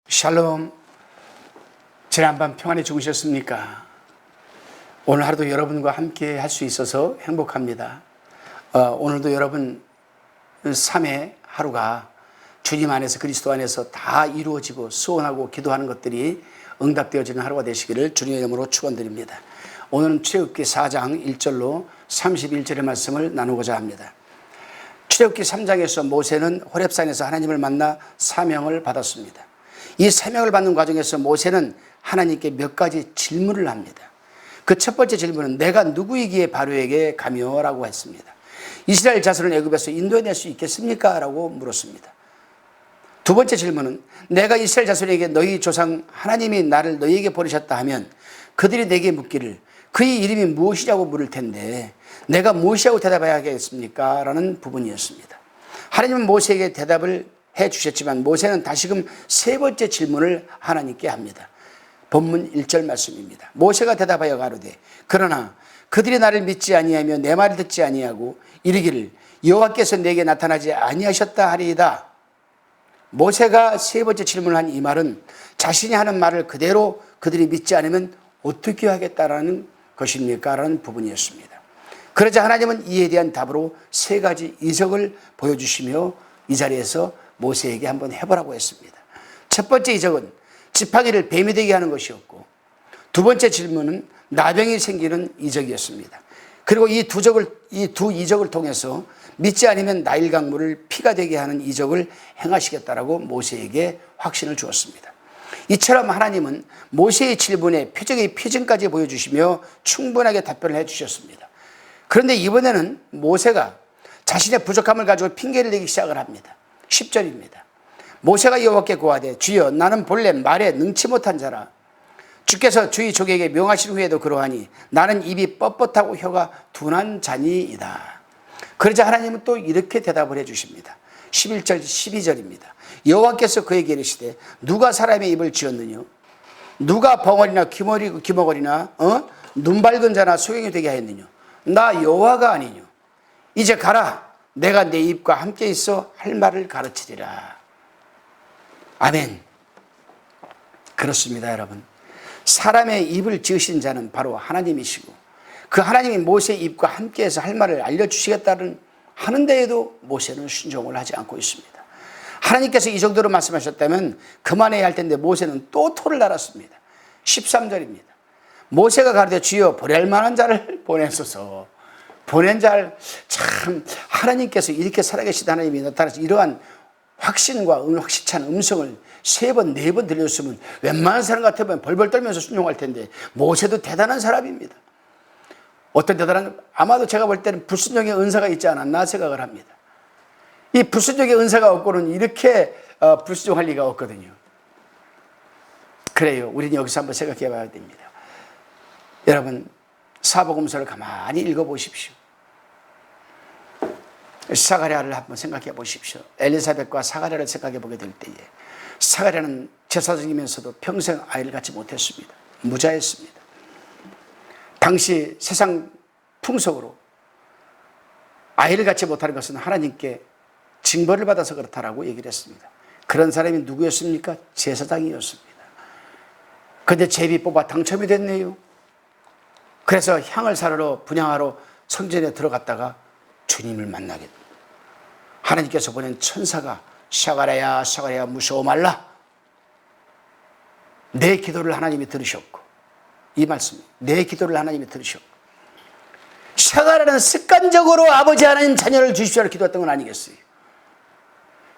샬롬. 지난밤 평안히 주무셨습니까? 오늘 하루도 여러분과 함께 할 수 있어서 행복합니다. 오늘도 여러분 삶의 하루가 주님 안에서 그리스도 안에서 다 이루어지고 소원하고 기도하는 것들이 응답되어지는 하루가 되시기를 주님의 이름으로 축원드립니다. 오늘은 출애굽기 4장 1절로 31절의 말씀을 나누고자 합니다. 출애굽기 3장에서 모세는 호렙산에서 하나님을 만나 사명을 받았습니다. 이 사명을 받는 과정에서 모세는 하나님께 몇 가지 질문을 합니다. 그 첫 번째 질문은 내가 누구이기에 바로에게 가며 라고 했습니다. 이스라엘 자손을 애굽에서 인도해낼 수 있겠습니까? 라고 물었습니다. 두 번째 질문은 내가 이스라엘 자손에게 너희 조상 하나님이 나를 너희에게 보내셨다 하면 그들이 내게 묻기를 그의 이름이 무엇이냐고 물을 텐데 내가 무엇이라고 대답해야 하겠습니까? 라는 부분이었습니다. 하나님은 모세에게 대답을 해 주셨지만 모세는 다시금 세 번째 질문을 하나님께 합니다. 본문 1절 말씀입니다. 모세가 대답하여 가로되 그러나 그들이 나를 믿지 아니하며 내 말을 듣지 아니하고 이르기를 여호와께서 내게 나타나지 아니하셨다 하리이다. 모세가 세 번째 질문을 한 이 말은 자신이 하는 말을 그대로 그들이 믿지 않으면 어떻게 하겠다라는 것입니까? 라는 부분이었습니다. 그러자 하나님은 이에 대한 답으로 세 가지 이적을 보여주시며 이 자리에서 모세에게 한번 해보라고 했습니다. 첫 번째 이적은 지팡이를 뱀이 되게 하는 것이었고 두 번째 질문은 나병이 생기는 이적이었습니다. 그리고 이 두 이적을 통해서 믿지 않으면 나일 강물을 피가 되게 하는 이적을 행하시겠다라고 모세에게 확신을 주었습니다. 이처럼 하나님은 모세의 질문에 표적의 표징까지 보여주시며 충분하게 답변을 해주셨습니다. 그런데 이번에는 모세가 자신의 부족함을 가지고 핑계를 대기 시작을 합니다. 10절입니다. 모세가 여호와께 고하되 주여 나는 본래 말에 능치 못한 자라 주께서 주의 족에게 명하신 후에도 그러하니 나는 입이 뻣뻣하고 혀가 둔한 자니이다. 그러자 하나님은 또 이렇게 대답을 해 주십니다. 11절 12절입니다. 여호와께서 그에게 이르시되 누가 사람의 입을 지었느냐 누가 벙어리나 귀머거리나 눈 밝은 자나 소경이 되게 하였느냐 나 여호와가 아니뇨 이제 가라 내가 내 입과 함께 있어 할 말을 가르치리라. 아멘. 그렇습니다 여러분. 사람의 입을 지으신 자는 바로 하나님이시고 그 하나님이 모세의 입과 함께해서 할 말을 알려주시겠다는 하는데에도 모세는 순종을 하지 않고 있습니다. 하나님께서 이 정도로 말씀하셨다면 그만해야 할 텐데 모세는 또 토를 달았습니다. 13절입니다. 모세가 가르쳐 주여 보낼 만한 자를 보내소서. 보낸 자를 참 하나님께서 이렇게 살아계신 하나님이 나타나서 이러한 확신과 확실찬 음성을 3번, 4번 들려줬으면 웬만한 사람 같으면 벌벌 떨면서 순종할 텐데 모세도 대단한 사람입니다. 어떤 대단한 아마도 제가 볼 때는 불순종의 은사가 있지 않았나 생각을 합니다. 이 불순종의 은사가 없고는 이렇게 불순종할 리가 없거든요. 그래요. 우리는 여기서 한번 생각해 봐야 됩니다. 여러분 사복음서를 가만히 읽어보십시오. 사가랴를 한번 생각해 보십시오. 엘리사벳과 사가랴를 생각해 보게 될 때에 사가랴는 제사장이면서도 평생 아이를 갖지 못했습니다. 무자였습니다. 당시 세상 풍속으로 아이를 갖지 못하는 것은 하나님께 징벌을 받아서 그렇다라고 얘기를 했습니다. 그런 사람이 누구였습니까? 제사장이었습니다. 그런데 제비 뽑아 당첨이 됐네요. 그래서 향을 사르러 분향하러 성전에 들어갔다가 주님을 만나게 됩니다. 하나님께서 보낸 천사가 사가랴야 사가랴야 무서워 말라. 내 기도를 하나님이 들으셨고 이 말씀 내 기도를 하나님이 들으셨고 사가랴는 습관적으로 아버지 하나님 자녀를 주십시오를 기도했던 건 아니겠어요.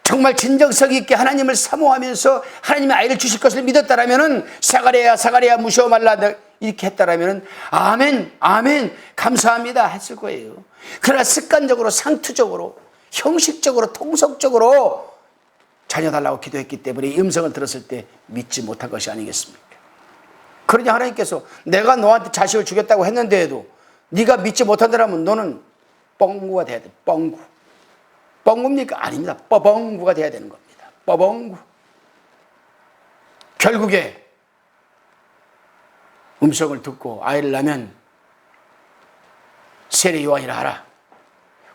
정말 진정성 있게 하나님을 사모하면서 하나님이 아이를 주실 것을 믿었다라면 사가랴야 사가랴야 무서워 말라 이렇게 했다라면 아멘 아멘 감사합니다 했을 거예요. 그러나 습관적으로 상투적으로 형식적으로 통속적으로 자녀 달라고 기도했기 때문에 이 음성을 들었을 때 믿지 못한 것이 아니겠습니까? 그러니 하나님께서 내가 너한테 자식을 주겠다고 했는데도 네가 믿지 못한다면 너는 뻥구가 돼야 돼. 뻥구. 뻥구입니까? 아닙니다. 뻐벙구가 돼야 되는 겁니다. 뻐벙구. 결국에 음성을 듣고 아이를 낳으면 세례 요한이라 하라.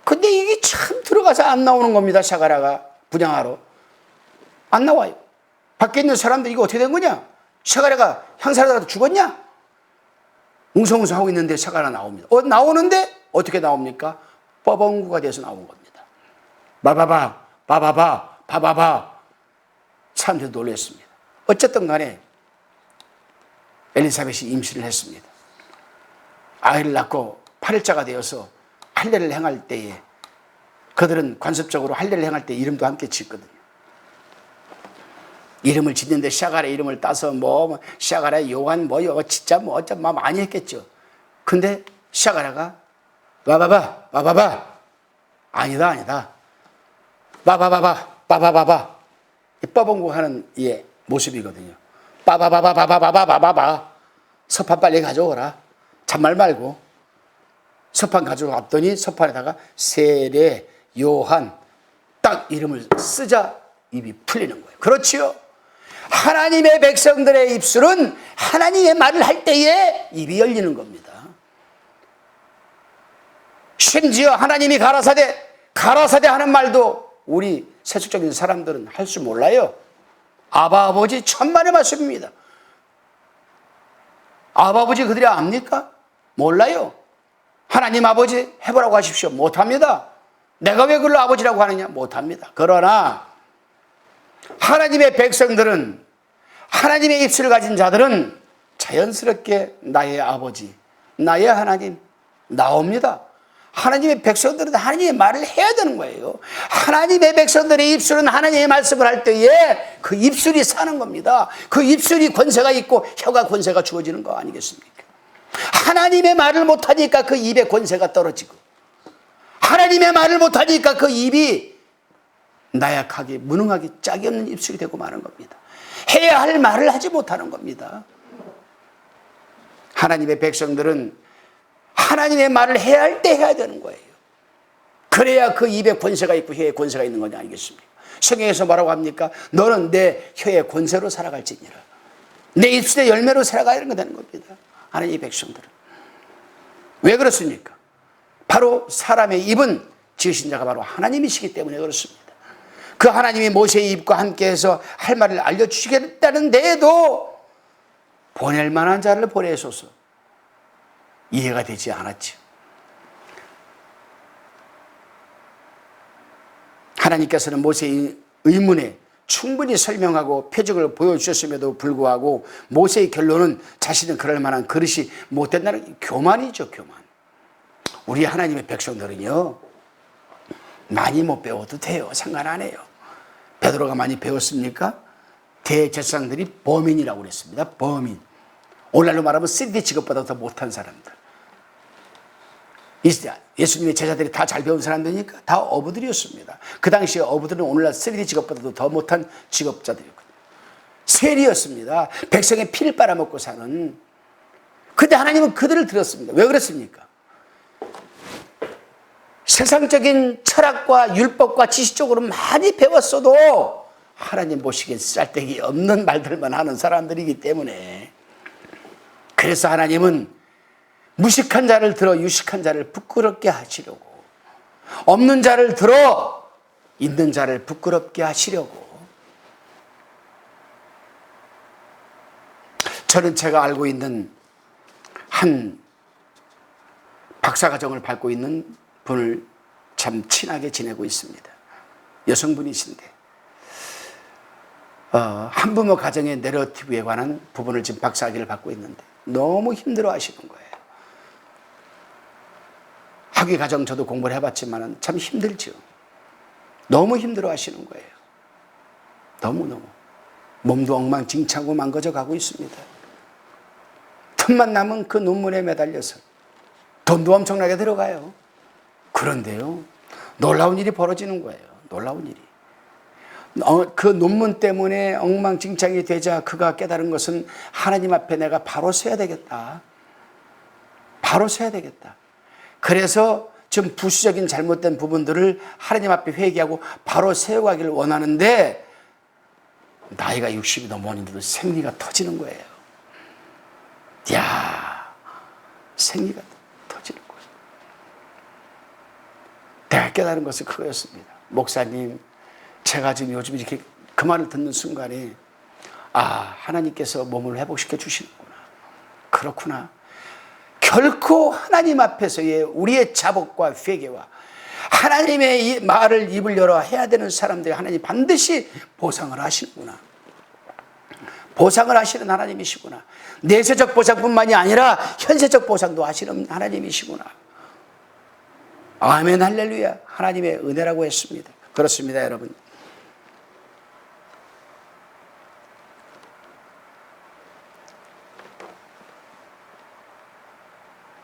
근데 이게 참 들어가서 안 나오는 겁니다. 사가랴가 분향하러 안 나와요. 밖에 있는 사람들 이거 어떻게 된 거냐? 샤가랴가 향사라도 죽었냐? 웅성웅성 하고 있는데 샤가랴 나옵니다. 나오는데 어떻게 나옵니까? 뻐벙구가 돼서 나온 겁니다. 바바바, 바바바, 바바바. 사람들이 놀랐습니다. 어쨌든 간에 엘리사벳이 임신을 했습니다. 아이를 낳고 8일자가 되어서 할례를 행할 때에 그들은 관습적으로 할례를 행할 때 이름도 함께 짓거든요. 이름을 짓는데 샤가랴 이름을 따서 샤가랴 요한 진짜 어쩜 많이 했겠죠. 근데 샤가랴가 바바바 바바바 아니다 바바바바 뻐벙고 하는 모습이거든요. 바바바바바바바바바 서판 빨리 가져오라. 잔말 말고 서판 가져왔더니 서판에다가 세례 요한 딱 이름을 쓰자 입이 풀리는 거예요. 그렇지요. 하나님의 백성들의 입술은 하나님의 말을 할 때에 입이 열리는 겁니다. 심지어 하나님이 가라사대 하는 말도 우리 세속적인 사람들은 할 줄 몰라요. 아바 아버지 천만의 말씀입니다. 아바 아버지 그들이 압니까? 몰라요. 하나님 아버지 해보라고 하십시오. 못합니다. 내가 왜 그걸 아버지라고 하느냐? 못합니다. 그러나 하나님의 백성들은, 하나님의 입술을 가진 자들은 자연스럽게 나의 아버지, 나의 하나님 나옵니다. 하나님의 백성들은 하나님의 말을 해야 되는 거예요. 하나님의 백성들의 입술은 하나님의 말씀을 할 때에 그 입술이 사는 겁니다. 그 입술이 권세가 있고 혀가 권세가 주어지는 거 아니겠습니까? 하나님의 말을 못하니까 그 입에 권세가 떨어지고, 하나님의 말을 못하니까 그 입이 나약하게 무능하게 짝이 없는 입술이 되고 마는 겁니다. 해야 할 말을 하지 못하는 겁니다. 하나님의 백성들은 하나님의 말을 해야 할 때 해야 되는 거예요. 그래야 그 입에 권세가 있고 혀에 권세가 있는 거냐 아니겠습니까? 성경에서 뭐라고 합니까? 너는 내 혀의 권세로 살아갈지니라. 내 입술의 열매로 살아가야 되는 겁니다. 하나님의 백성들은. 왜 그렇습니까? 바로 사람의 입은 지으신 자가 바로 하나님이시기 때문에 그렇습니다. 그 하나님이 모세의 입과 함께해서 할 말을 알려주시겠다는 데에도 보낼 만한 자를 보내소서 이해가 되지 않았죠. 하나님께서는 모세의 의문에 충분히 설명하고 표적을 보여주셨음에도 불구하고 모세의 결론은 자신은 그럴 만한 그릇이 못 된다는 교만이죠. 교만. 우리 하나님의 백성들은요, 많이 못 배워도 돼요. 상관 안 해요. 베드로가 많이 배웠습니까? 대제사장들이 범인이라고 그랬습니다. 범인. 오늘날로 말하면 3D 직업보다 더 못한 사람들. 예수님의 제자들이 다 잘 배운 사람들이니까 다 어부들이었습니다. 그 당시에 어부들은 오늘날 3D 직업보다도 더 못한 직업자들이었거든요. 세리였습니다. 백성의 피를 빨아먹고 사는. 근데 하나님은 그들을 들었습니다. 왜 그랬습니까? 세상적인 철학과 율법과 지식적으로 많이 배웠어도 하나님 보시기엔 쌀데기 없는 말들만 하는 사람들이기 때문에, 그래서 하나님은 무식한 자를 들어 유식한 자를 부끄럽게 하시려고, 없는 자를 들어 있는 자를 부끄럽게 하시려고. 저는 제가 알고 있는 한 박사과정을 밟고 있는 분을 참 친하게 지내고 있습니다. 여성분이신데 한부모 가정의 내러티브에 관한 부분을 지금 박사학위를 받고 있는데 너무 힘들어 하시는 거예요. 학위 과정 저도 공부를 해봤지만 참 힘들죠. 너무 힘들어 하시는 거예요. 너무너무. 몸도 엉망진창으로 망가져 가고 있습니다. 틈만 나면 그 논문에 매달려서 돈도 엄청나게 들어가요. 그런데요, 놀라운 일이 벌어지는 거예요. 놀라운 일이. 그 논문 때문에 엉망진창이 되자 그가 깨달은 것은 하나님 앞에 내가 바로 서야 되겠다. 바로 서야 되겠다. 그래서 좀 부수적인 잘못된 부분들을 하나님 앞에 회개하고 바로 세워가기를 원하는데, 나이가 60이 넘었는데도 생리가 터지는 거예요. 이야, 생리가 터지는 거예요. 내가 깨달은 것은 그거였습니다. 목사님, 제가 지금 요즘 이렇게 그 말을 듣는 순간에 하나님께서 몸을 회복시켜 주시는구나. 그렇구나. 결코 하나님 앞에서의 우리의 자복과 회개와 하나님의 이 말을 입을 열어 해야 되는 사람들이 하나님 반드시 보상을 하시는구나. 보상을 하시는 하나님이시구나. 내세적 보상뿐만이 아니라 현세적 보상도 하시는 하나님이시구나. 아멘, 할렐루야. 하나님의 은혜라고 했습니다. 그렇습니다, 여러분.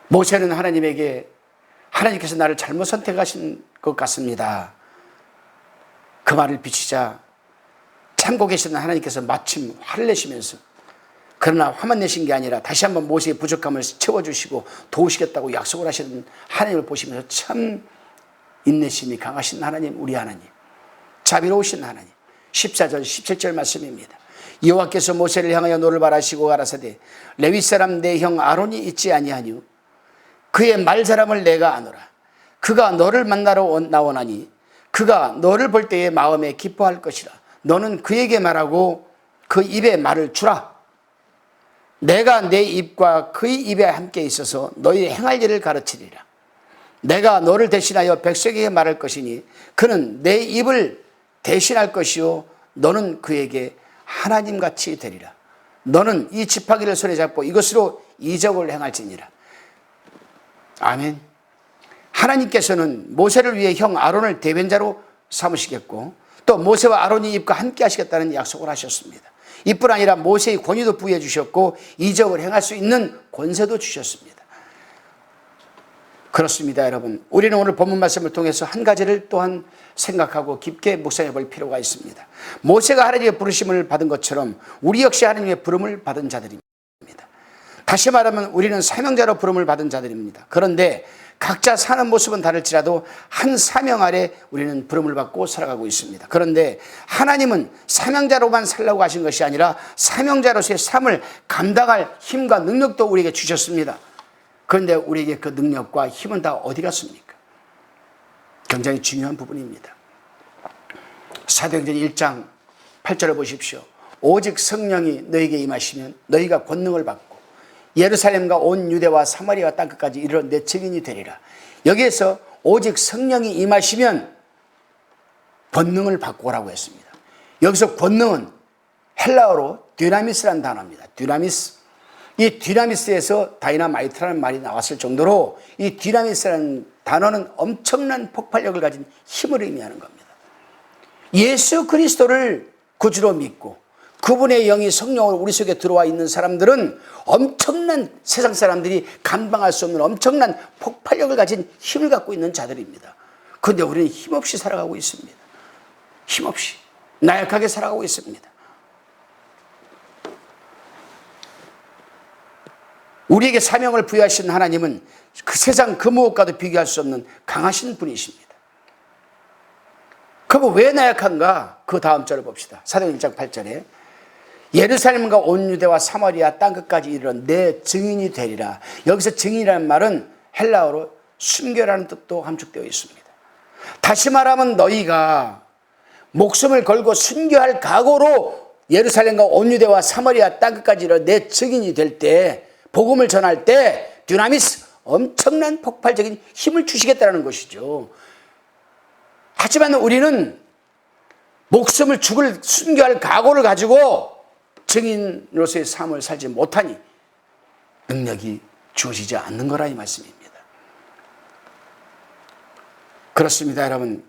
모세는 하나님에게 하나님께서 나를 잘못 선택하신 것 같습니다. 그 말을 비치자 참고 계시는 하나님께서 마침 화를 내시면서, 그러나 화만 내신 게 아니라 다시 한번 모세의 부족함을 채워주시고 도우시겠다고 약속을 하시는 하나님을 보시면서 참 인내심이 강하신 하나님, 우리 하나님, 자비로우신 하나님. 14절 17절 말씀입니다. 여호와께서 모세를 향하여 노를 바라시고 가라사대 레위 사람 내 형 아론이 있지 아니하뇨. 그의 말사람을 내가 아노라. 그가 너를 만나러 나오나니 그가 너를 볼 때에 마음에 기뻐할 것이라. 너는 그에게 말하고 그 입에 말을 주라. 내가 내 입과 그의 입에 함께 있어서 너희 행할 일을 가르치리라. 내가 너를 대신하여 백성에게 말할 것이니 그는 내 입을 대신할 것이요 너는 그에게 하나님같이 되리라. 너는 이 지팡이를 손에 잡고 이것으로 이적을 행할지니라. 아멘. 하나님께서는 모세를 위해 형 아론을 대변자로 삼으시겠고 또 모세와 아론이 입과 함께 하시겠다는 약속을 하셨습니다. 이뿐 아니라 모세의 권위도 부여해 주셨고 이적을 행할 수 있는 권세도 주셨습니다. 그렇습니다, 여러분. 우리는 오늘 본문 말씀을 통해서 한 가지를 또한 생각하고 깊게 묵상해 볼 필요가 있습니다. 모세가 하나님의 부르심을 받은 것처럼 우리 역시 하나님의 부름을 받은 자들입니다. 다시 말하면 우리는 사명자로 부름을 받은 자들입니다. 그런데 각자 사는 모습은 다를지라도 한 사명 아래 우리는 부름을 받고 살아가고 있습니다. 그런데 하나님은 사명자로만 살라고 하신 것이 아니라 사명자로서의 삶을 감당할 힘과 능력도 우리에게 주셨습니다. 그런데 우리에게 그 능력과 힘은 다 어디 갔습니까? 굉장히 중요한 부분입니다. 사도행전 1장 8절을 보십시오. 오직 성령이 너에게 임하시면 너희가 권능을 받고 예루살렘과 온 유대와 사마리아 땅끝까지 이르러 내 증인이 되리라. 여기에서 오직 성령이 임하시면 권능을 받고 오라고 했습니다. 여기서 권능은 헬라어로 듀나미스라는 단어입니다. 듀나미스. 이 듀나미스에서 다이나마이트라는 말이 나왔을 정도로 이 듀나미스라는 단어는 엄청난 폭발력을 가진 힘을 의미하는 겁니다. 예수 그리스도를 구주로 믿고 그분의 영이 성령으로 우리 속에 들어와 있는 사람들은 엄청난, 세상 사람들이 감당할 수 없는 엄청난 폭발력을 가진 힘을 갖고 있는 자들입니다. 그런데 우리는 힘없이 살아가고 있습니다. 힘없이 나약하게 살아가고 있습니다. 우리에게 사명을 부여하신 하나님은 그 세상 그 무엇과도 비교할 수 없는 강하신 분이십니다. 그럼 왜 나약한가? 그 다음 절을 봅시다. 사도행전 1장 8절에 예루살렘과 온 유대와 사마리아 땅끝까지 이르러 내 증인이 되리라. 여기서 증인이라는 말은 헬라어로 순교라는 뜻도 함축되어 있습니다. 다시 말하면 너희가 목숨을 걸고 순교할 각오로 예루살렘과 온 유대와 사마리아 땅끝까지 이르러 내 증인이 될 때, 복음을 전할 때 듀나미스, 엄청난 폭발적인 힘을 주시겠다는 것이죠. 하지만 우리는 목숨을 순교할 각오를 가지고 증인으로서의 삶을 살지 못하니 능력이 주어지지 않는 거라 이 말씀입니다. 그렇습니다, 여러분.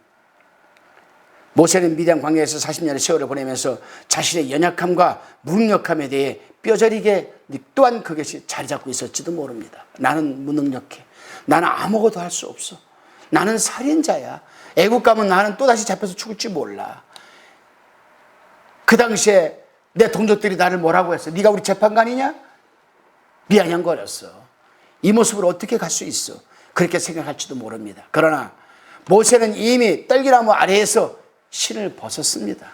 모세는 미디안 광야에서 40년의 세월을 보내면서 자신의 연약함과 무능력함에 대해 뼈저리게 또한 그것이 자리 잡고 있었지도 모릅니다. 나는 무능력해. 나는 아무것도 할 수 없어. 나는 살인자야. 애국 가면 나는 또다시 잡혀서 죽을지 몰라. 그 당시에 내 동족들이 나를 뭐라고 했어? 네가 우리 재판관이냐? 비아냥거렸어. 이 모습으로 어떻게 갈 수 있어? 그렇게 생각할지도 모릅니다. 그러나 모세는 이미 떨기나무 아래에서 신을 벗었습니다.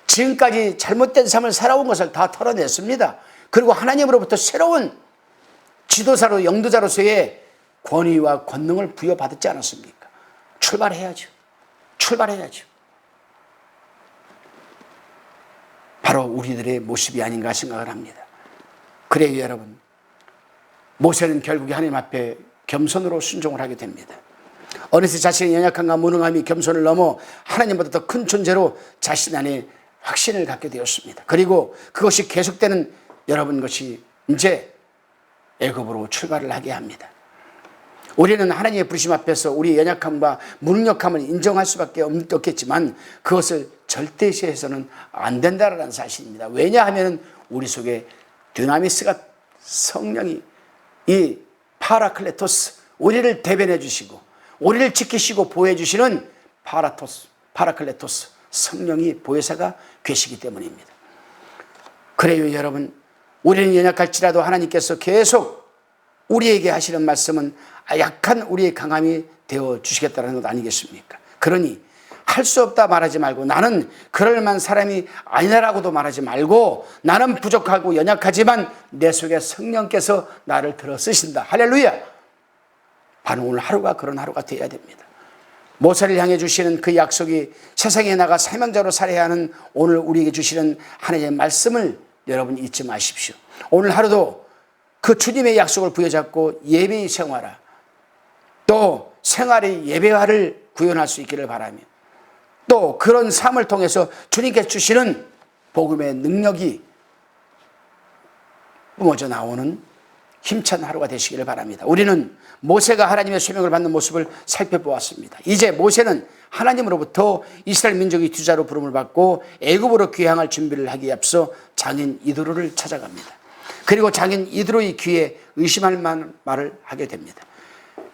지금까지 잘못된 삶을 살아온 것을 다 털어냈습니다. 그리고 하나님으로부터 새로운 지도자로, 영도자로서의 권위와 권능을 부여받았지 않았습니까? 출발해야죠. 출발해야죠. 바로 우리들의 모습이 아닌가 생각을 합니다. 그래요, 여러분. 모세는 결국에 하나님 앞에 겸손으로 순종을 하게 됩니다. 어느새 자신의 연약함과 무능함이 겸손을 넘어 하나님보다 더 큰 존재로 자신 안에 확신을 갖게 되었습니다. 그리고 그것이 계속되는 여러분 것이 이제 애굽으로 출발을 하게 합니다. 우리는 하나님의 부르심 앞에서 우리의 연약함과 무능력함을 인정할 수밖에 없겠지만 그것을 절대시해서는 안 된다는 사실입니다. 왜냐하면 우리 속에 dynamis가 성령이 이 파라클레토스 우리를 대변해 주시고 우리를 지키시고 보호해 주시는 파라클레토스 성령이 보혜사가 계시기 때문입니다. 그래요, 여러분. 우리는 연약할지라도 하나님께서 계속 우리에게 하시는 말씀은 약한 우리의 강함이 되어 주시겠다는 것 아니겠습니까? 그러니 할 수 없다 말하지 말고 나는 그럴 만한 사람이 아니라고도 말하지 말고 나는 부족하고 연약하지만 내 속에 성령께서 나를 들어 쓰신다. 할렐루야. 바로 오늘 하루가 그런 하루가 되어야 됩니다. 모세를 향해 주시는 그 약속이 세상에 나가 사명자로 살아야 하는 오늘 우리에게 주시는 하나님의 말씀을 여러분 잊지 마십시오. 오늘 하루도 그 주님의 약속을 부여잡고 예배의 생활화 또 생활의 예배화를 구현할 수 있기를 바라며 또 그런 삶을 통해서 주님께서 주시는 복음의 능력이 뿜어져 나오는 힘찬 하루가 되시기를 바랍니다. 우리는 모세가 하나님의 소명을 받는 모습을 살펴보았습니다. 이제 모세는 하나님으로부터 이스라엘 민족의 뒤자로 부름을 받고 애굽으로 귀향할 준비를 하기에 앞서 장인 이드로를 찾아갑니다. 그리고 장인 이드로의 귀에 의심할 만한 말을 하게 됩니다.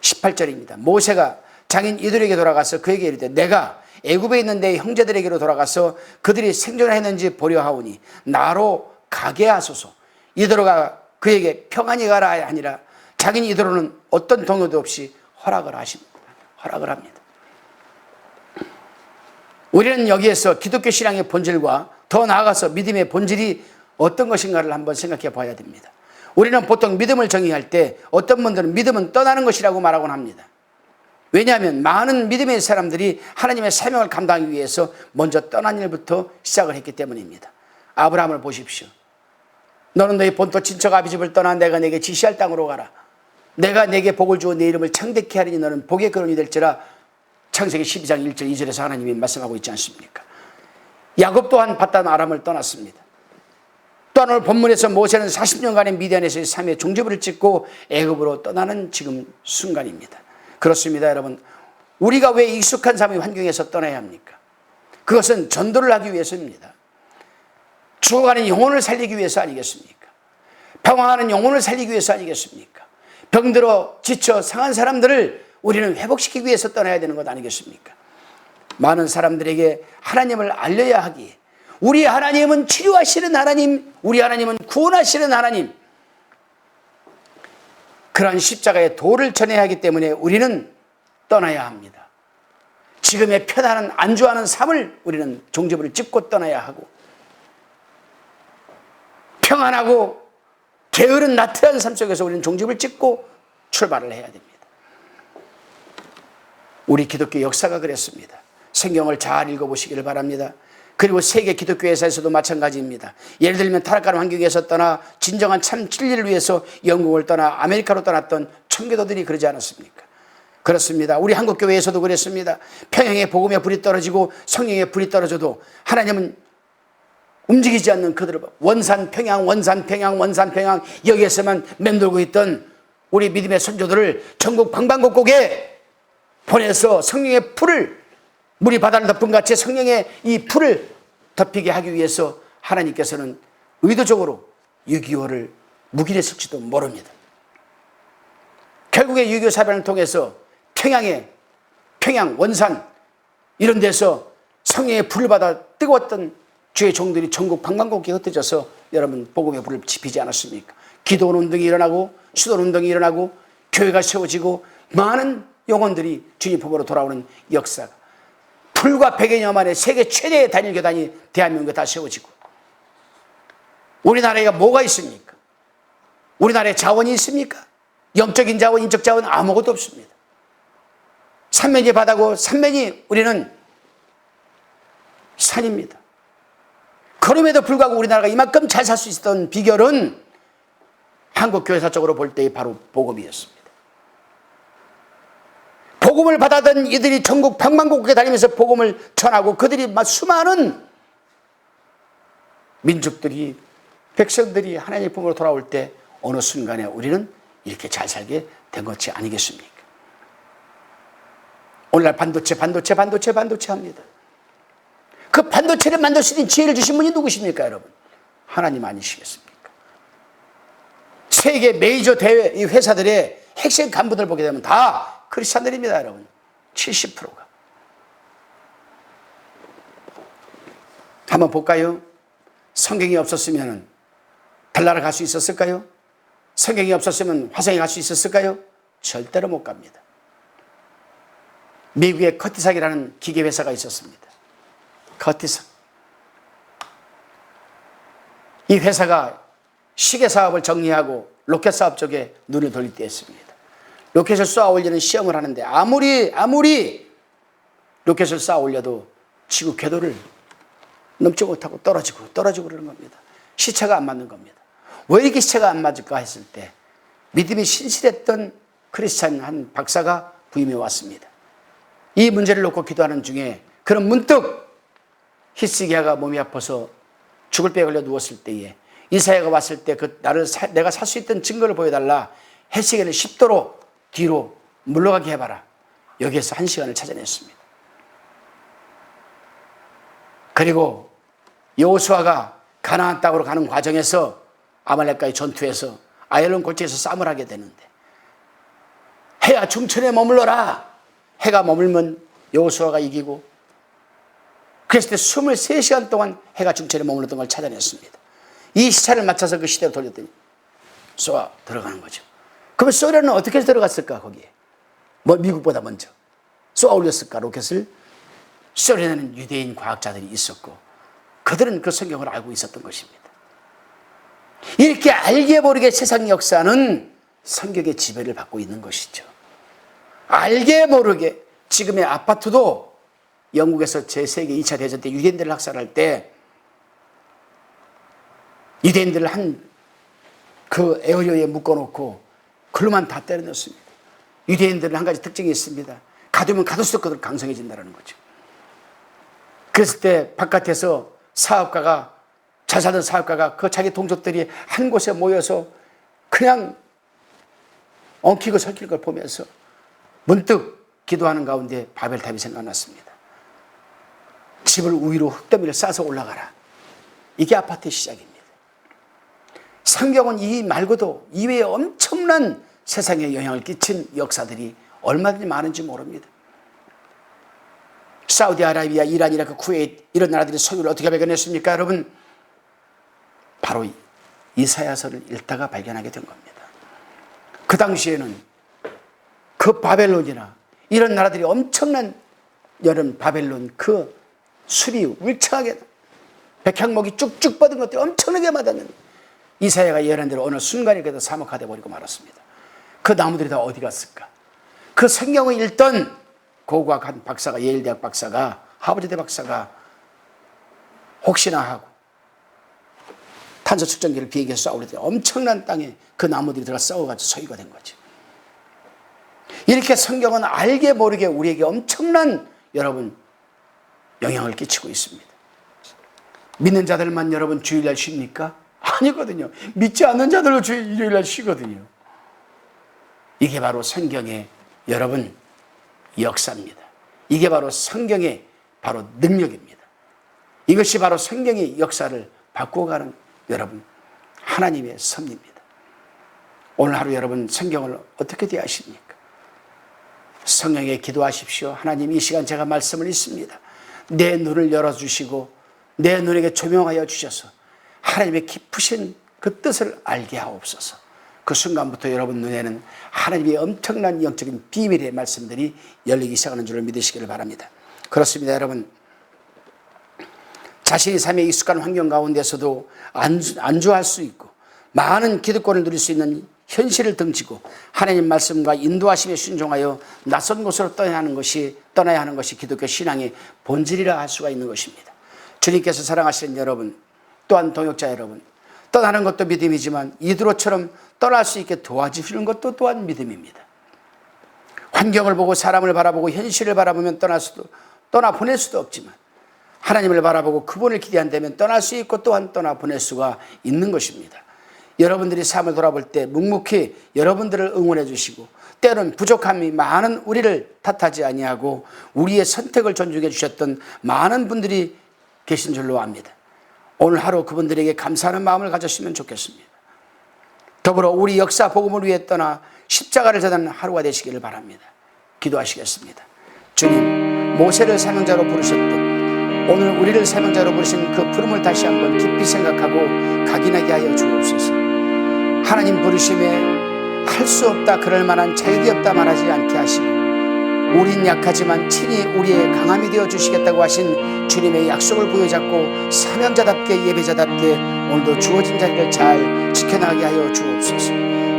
18절입니다. 모세가 장인 이드로에게 돌아가서 그에게 이르되 내가 애굽에 있는 내 형제들에게로 돌아가서 그들이 생존했는지 보려 하오니 나로 가게 하소서. 이드로가 그에게 평안히 가라 하니라. 장인 이드로는 어떤 동요도 없이 허락을 합니다. 우리는 여기에서 기독교 신앙의 본질과 더 나아가서 믿음의 본질이 어떤 것인가를 한번 생각해 봐야 됩니다. 우리는 보통 믿음을 정의할 때 어떤 분들은 믿음은 떠나는 것이라고 말하곤 합니다. 왜냐하면 많은 믿음의 사람들이 하나님의 사명을 감당하기 위해서 먼저 떠난 일부터 시작을 했기 때문입니다. 아브라함을 보십시오. 너는 너희 본토 친척 아비집을 떠나 내가 내게 지시할 땅으로 가라. 내가 내게 복을 주어 내 이름을 창대케 하리니 너는 복의 근원이 될지라. 창세기 12장 1절 2절에서 하나님이 말씀하고 있지 않습니까? 야곱 또한 바단 아람을 떠났습니다. 또한 오늘 본문에서 모세는 40년간의 미디안에서의 삶의 종지부를 찍고 애굽으로 떠나는 지금 순간입니다. 그렇습니다, 여러분. 우리가 왜 익숙한 삶의 환경에서 떠나야 합니까? 그것은 전도를 하기 위해서입니다. 죽어가는 영혼을 살리기 위해서 아니겠습니까? 평화하는 영혼을 살리기 위해서 아니겠습니까? 병들어 지쳐 상한 사람들을 우리는 회복시키기 위해서 떠나야 되는 것 아니겠습니까? 많은 사람들에게 하나님을 알려야 하기에 우리 하나님은 치료하시는 하나님, 우리 하나님은 구원하시는 하나님, 그러한 십자가의 도를 전해야 하기 때문에 우리는 떠나야 합니다. 지금의 편안한 안주하는 삶을 우리는 종지부를 찍고 떠나야 하고 평안하고 게으른 나태한 삶 속에서 우리는 종지부를 찍고 출발을 해야 됩니다. 우리 기독교 역사가 그랬습니다. 성경을 잘 읽어보시기를 바랍니다. 그리고 세계 기독교 회사에서도 마찬가지입니다. 예를 들면 타락한 환경에서 떠나 진정한 참 진리를 위해서 영국을 떠나 아메리카로 떠났던 청교도들이 그러지 않았습니까? 그렇습니다. 우리 한국교회에서도 그랬습니다. 평양에 복음의 불이 떨어지고 성령의 불이 떨어져도 하나님은 움직이지 않는 그들을 원산 평양 여기에서만 맴돌고 있던 우리 믿음의 선조들을 전국 방방곡곡에 보내서 성령의 풀을 물이 바다를 덮은 같이 성령의 이 풀을 덮이게 하기 위해서 하나님께서는 의도적으로 6.25를 묵인했을지도 모릅니다. 결국에 6.25 사변을 통해서 평양, 원산 이런 데서 성령의 불을 받아 뜨거웠던 주의 종들이 전국 방방곡곡에 흩어져서 여러분 복음의 불을 지피지 않았습니까? 기도원 운동이 일어나고 수도원 운동이 일어나고 교회가 세워지고 많은 영혼들이 주님 품으로 돌아오는 역사가 불과 100여 년 만에 세계 최대의 단일교단이 대한민국에 다 세워지고 우리나라에 뭐가 있습니까? 우리나라에 자원이 있습니까? 영적인 자원, 인적 자원 아무것도 없습니다. 삼면이 바다고 삼면이 우리는 산입니다. 그럼에도 불구하고 우리나라가 이만큼 잘 살 수 있었던 비결은 한국 교회사적으로 볼 때의 바로 복음이었습니다. 복음을 받아든 이들이 전국 방방곡곡에 다니면서 복음을 전하고 그들이 막 수많은 민족들이 백성들이 하나님의 품으로 돌아올 때 어느 순간에 우리는 이렇게 잘 살게 된 것이 아니겠습니까? 오늘날 반도체 합니다. 그 반도체를 만들 수 있는 지혜를 주신 분이 누구십니까, 여러분? 하나님 아니시겠습니까? 세계 메이저 대회 이 회사들의 핵심 간부들 보게 되면 다 크리스찬들입니다, 여러분. 70%가. 한번 볼까요? 성경이 없었으면 달나라 갈 수 있었을까요? 성경이 없었으면 화성에 갈 수 있었을까요? 절대로 못 갑니다. 미국의 커티삭이라는 기계회사가 있었습니다. 커티삭. 이 회사가 시계 사업을 정리하고 로켓 사업 쪽에 눈을 돌릴 때였습니다. 로켓을 쏘아 올리는 시험을 하는데 아무리 로켓을 쏘아 올려도 지구 궤도를 넘지 못하고 떨어지고 그러는 겁니다. 시차가 안 맞는 겁니다. 왜 이렇게 시차가 안 맞을까 했을 때 믿음이 신실했던 크리스찬 한 박사가 부임해 왔습니다. 이 문제를 놓고 기도하는 중에 그는 문득 히스기야가 몸이 아파서 죽을 병에 걸려 누웠을 때에 이사야가 왔을 때 내가 살 수 있던 증거를 보여달라. 히스기야를 10도로 뒤로 물러가게 해봐라. 여기에서 1시간을 찾아냈습니다. 그리고 여호수아가 가나안 땅으로 가는 과정에서 아말렉과의 전투에서 아얄론 골짜기에서 싸움을 하게 되는데 해야 중천에 머물러라. 해가 머물면 여호수아가 이기고 그랬을 때 23시간 동안 해가 중천에 머물렀던 걸 찾아냈습니다. 이 시차를 맞춰서 그 시대로 돌렸더니 쏘아 들어가는 거죠. 그러면 소련은 어떻게 해서 들어갔을까 거기에? 미국보다 먼저 쏘아 올렸을까 로켓을? 소련에는 유대인 과학자들이 있었고 그들은 그 성경을 알고 있었던 것입니다. 이렇게 알게 모르게 세상 역사는 성경의 지배를 받고 있는 것이죠. 알게 모르게 지금의 아파트도 영국에서 제2차 대전 때 유대인들을 학살할 때 유대인들을 한 그 에어리어에 묶어놓고 글로만 다 때려 넣습니다. 유대인들은 한 가지 특징이 있습니다. 가두면 가둘수록 그들 강성해진다는 거죠. 그랬을 때 바깥에서 잘 살던 사업가가 그 자기 동족들이 한 곳에 모여서 그냥 엉키고 설킬 걸 보면서 문득 기도하는 가운데 바벨탑이 생각났습니다. 집을 위로 흙더미를 싸서 올라가라. 이게 아파트의 시작입니다. 성경은 이 말고도 이외에 엄청난 세상에 영향을 끼친 역사들이 얼마든지 많은지 모릅니다. 사우디아라비아, 이란, 이라크, 쿠웨이트 이런 나라들이 석유를 어떻게 발견했습니까, 여러분? 바로 이사야서를 읽다가 발견하게 된 겁니다. 그 당시에는 그 바벨론이나 이런 나라들이 엄청난 여름 바벨론 그 숲이 울창하게 백향목이 쭉쭉 뻗은 것들이 엄청나게 맞았는데 이사야가 예언한 대로 어느 순간에 그래도 사막화돼 버리고 말았습니다. 그 나무들이 다 어디 갔을까? 그 성경을 읽던 고고학한 박사가 예일대학 박사가 하버드대 박사가 혹시나 하고 탄소 측정기를 비행기에 쏘아올렸더니 엄청난 땅에 그 나무들이 들어가 썩어가지고 석유가 된 거죠. 이렇게 성경은 알게 모르게 우리에게 엄청난 여러분 영향을 끼치고 있습니다. 믿는 자들만 여러분 주일날 쉽니까? 아니거든요. 믿지 않는 자들도 일요일날 쉬거든요. 이게 바로 성경의 여러분 역사입니다. 이게 바로 성경의 바로 능력입니다. 이것이 바로 성경의 역사를 바꿔가는 여러분 하나님의 섭리입니다. 오늘 하루 여러분 성경을 어떻게 대하십니까? 성령에 기도하십시오. 하나님 이 시간 제가 말씀을 읽습니다. 내 눈을 열어주시고 내 눈에게 조명하여 주셔서 하나님의 깊으신 그 뜻을 알게 하옵소서. 그 순간부터 여러분 눈에는 하나님의 엄청난 영적인 비밀의 말씀들이 열리기 시작하는 줄을 믿으시기를 바랍니다. 그렇습니다, 여러분. 자신의 삶에 익숙한 환경 가운데서도 안주할 수 있고 많은 기득권을 누릴 수 있는 현실을 등지고 하나님 말씀과 인도하심에 순종하여 낯선 곳으로 떠나야 하는 것이 기독교 신앙의 본질이라 할 수가 있는 것입니다. 주님께서 사랑하시는 여러분, 또한 동역자 여러분, 떠나는 것도 믿음이지만 이드로처럼 떠날 수 있게 도와주시는 것도 또한 믿음입니다. 환경을 보고 사람을 바라보고 현실을 바라보면 떠나 보낼 수도 없지만 하나님을 바라보고 그분을 기대한다면 떠날 수 있고 또한 떠나 보낼 수가 있는 것입니다. 여러분들이 삶을 돌아볼 때 묵묵히 여러분들을 응원해 주시고 때로는 부족함이 많은 우리를 탓하지 아니하고 우리의 선택을 존중해 주셨던 많은 분들이 계신 줄로 압니다. 오늘 하루 그분들에게 감사하는 마음을 가졌으면 좋겠습니다. 더불어 우리 역사 복음을 위해 떠나 십자가를 져는 하루가 되시기를 바랍니다. 기도하시겠습니다. 주님, 모세를 사명자로 부르셨듯 오늘 우리를 사명자로 부르신 그 부름을 다시 한번 깊이 생각하고 각인하게 하여 주옵소서. 하나님 부르심에 할 수 없다, 그럴 만한 자격이 없다 말하지 않게 하시고 우린 약하지만 친히 우리의 강함이 되어 주시겠다고 하신 주님의 약속을 부여잡고 사명자답게 예배자답게 오늘도 주어진 자리를 잘 지켜나가게 하여 주옵소서.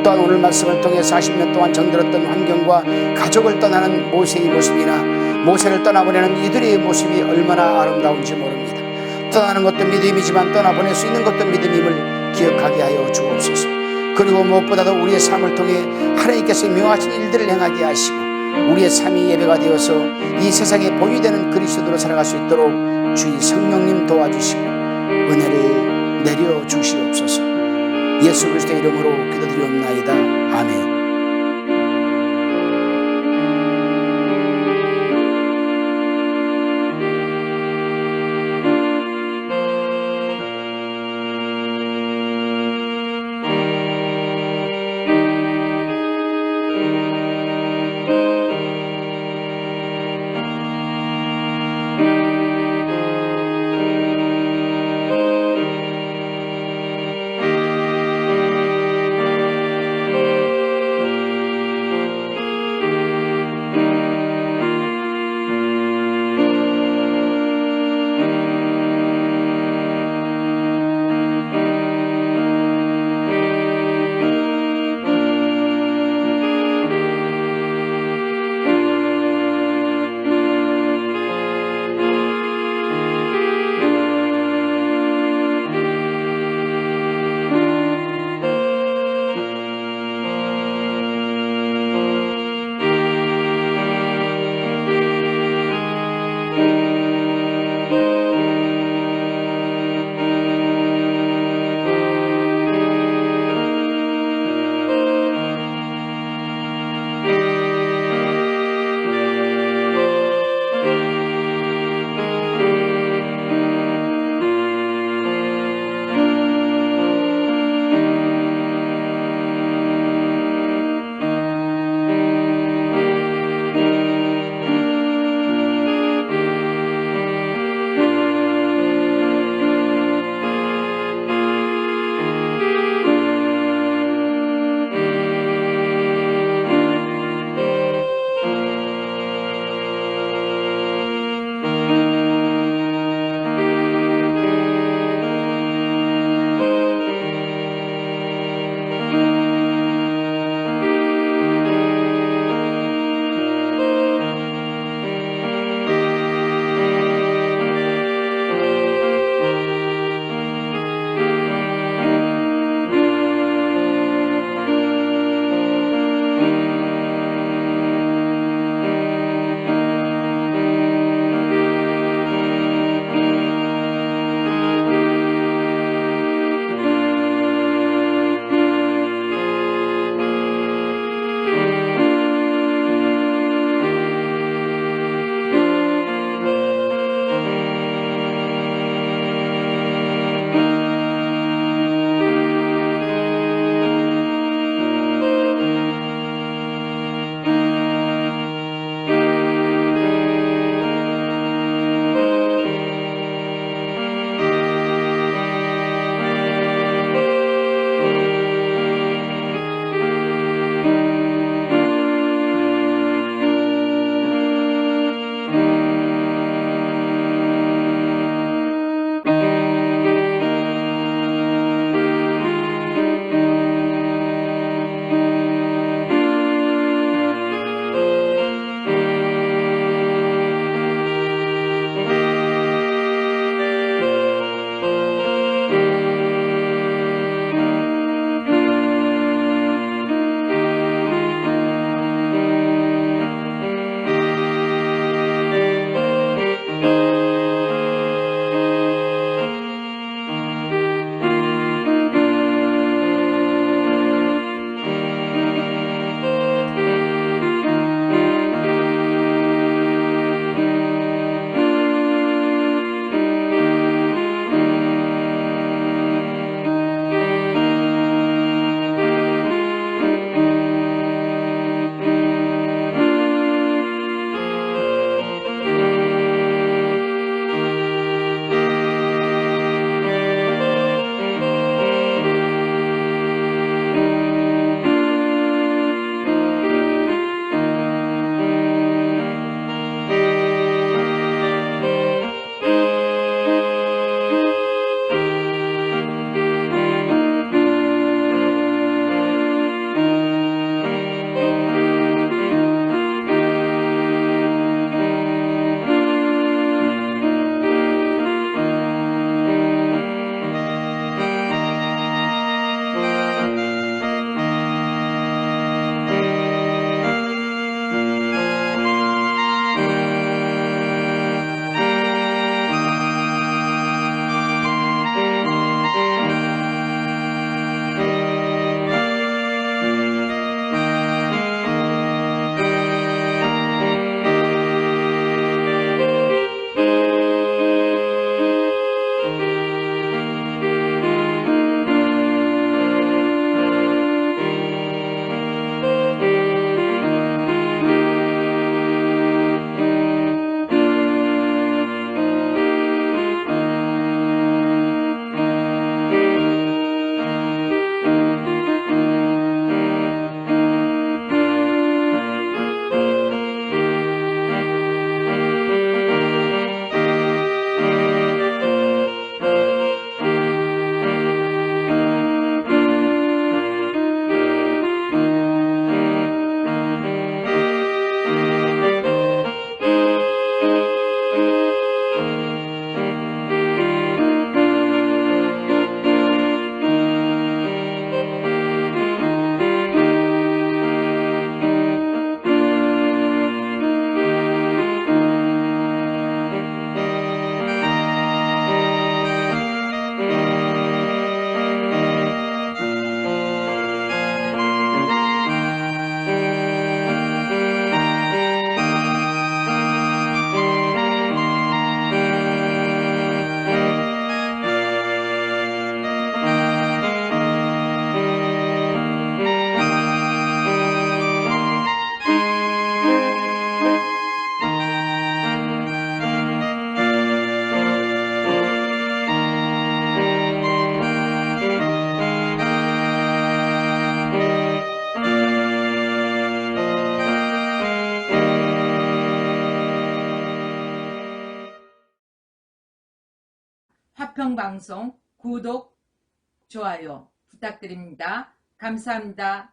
또한 오늘 말씀을 통해 40년 동안 정들었던 환경과 가족을 떠나는 모세의 모습이나 모세를 떠나보내는 이들의 모습이 얼마나 아름다운지 모릅니다. 떠나는 것도 믿음이지만 떠나보낼 수 있는 것도 믿음임을 기억하게 하여 주옵소서. 그리고 무엇보다도 우리의 삶을 통해 하나님께서 명하신 일들을 행하게 하시고 우리의 삶이 예배가 되어서 이 세상에 본이 되는 그리스도로 살아갈 수 있도록 주의 성령님 도와주시고 은혜를 내려 주시옵소서. 예수 그리스도의 이름으로 기도드리옵나이다. 아멘. 화평방송 구독, 좋아요 부탁드립니다. 감사합니다.